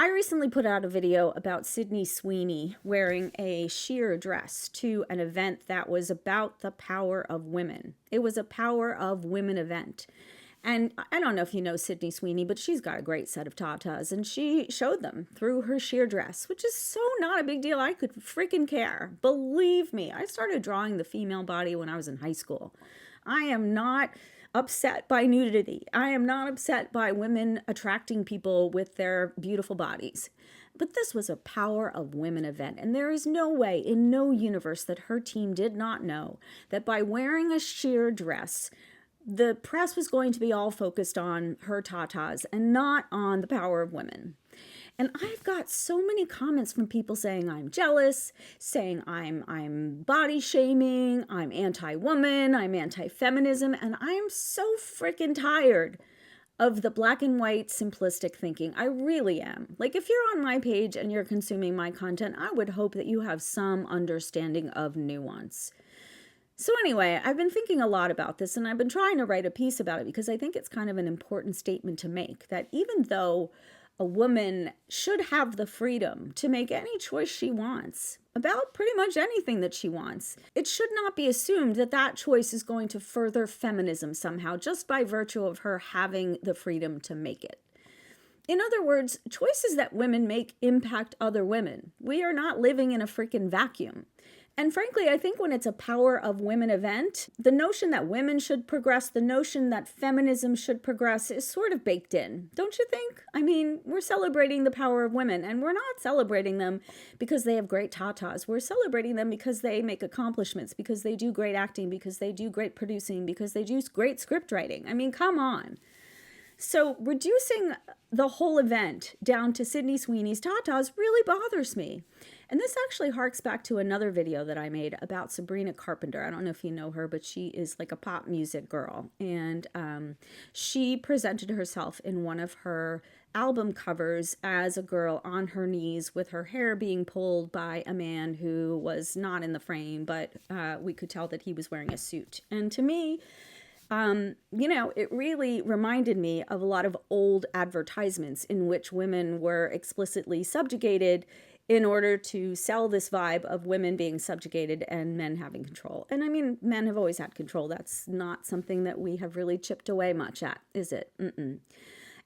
I recently put out a video about Sydney Sweeney wearing a sheer dress to an event that was about the power of women. It was a power of women event. And I don't know if you know Sydney Sweeney, but she's got a great set of tatas, and she showed them through her sheer dress, which is so not a big deal. I could freaking care. Believe me, I started drawing the female body when I was in high school. I am not upset by nudity. I am not upset by women attracting people with their beautiful bodies. But this was a power of women event, and there is no way in no universe that her team did not know that by wearing a sheer dress, the press was going to be all focused on her tatas and not on the power of women. And I've got so many comments from people saying I'm jealous, saying I'm body shaming, I'm anti-woman, I'm anti-feminism, and I am so freaking tired of the black and white simplistic thinking. I really am. Like, if you're on my page and you're consuming my content, I would hope that you have some understanding of nuance. So anyway, I've been thinking a lot about this, and I've been trying to write a piece about it because I think it's kind of an important statement to make, that even though a woman should have the freedom to make any choice she wants about pretty much anything that she wants, it should not be assumed that that choice is going to further feminism somehow just by virtue of her having the freedom to make it. In other words, choices that women make impact other women. We are not living in a freaking vacuum. And frankly, I think when it's a power of women event, the notion that women should progress, the notion that feminism should progress is sort of baked in, don't you think? I mean, we're celebrating the power of women, and we're not celebrating them because they have great tatas. We're celebrating them because they make accomplishments, because they do great acting, because they do great producing, because they do great script writing. I mean, come on. So reducing the whole event down to Sydney Sweeney's tatas really bothers me. And this actually harks back to another video that I made about Sabrina Carpenter. I don't know if you know her, but she is like a pop music girl. And she presented herself in one of her album covers as a girl on her knees with her hair being pulled by a man who was not in the frame, but we could tell that he was wearing a suit. And to me, you know, it really reminded me of a lot of old advertisements in which women were explicitly subjugated in order to sell this vibe of women being subjugated and men having control. And I mean, men have always had control. That's not something that we have really chipped away much at, is it?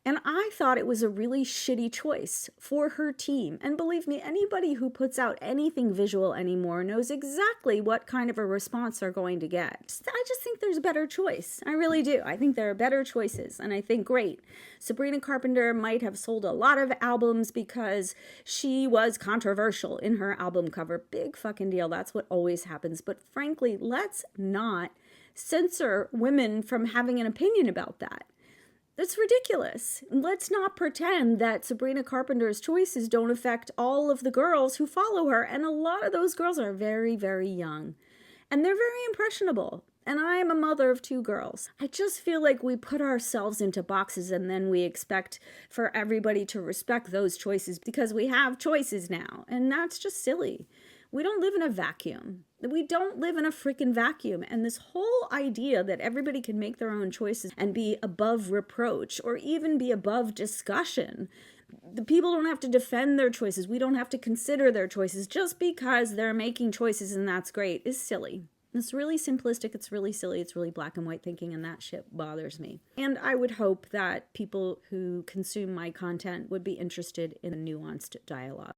And I thought it was a really shitty choice for her team. And believe me, anybody who puts out anything visual anymore knows exactly what kind of a response they're going to get. I just think there's a better choice. I really do. I think there are better choices. And I think, great, Sabrina Carpenter might have sold a lot of albums because she was controversial in her album cover. Big fucking deal. That's what always happens. But frankly, let's not censor women from having an opinion about that. That's ridiculous. Let's not pretend that Sabrina Carpenter's choices don't affect all of the girls who follow her. And a lot of those girls are very, very young. And they're very impressionable. And I'm a mother of 2 girls. I just feel like we put ourselves into boxes and then we expect for everybody to respect those choices because we have choices now. And that's just silly. We don't live in a vacuum. We don't live in a freaking vacuum. And this whole idea that everybody can make their own choices and be above reproach or even be above discussion. The people don't have to defend their choices. We don't have to consider their choices just because they're making choices and that's great is silly. It's really simplistic. It's really silly. It's really black and white thinking, and that shit bothers me. And I would hope that people who consume my content would be interested in a nuanced dialogue.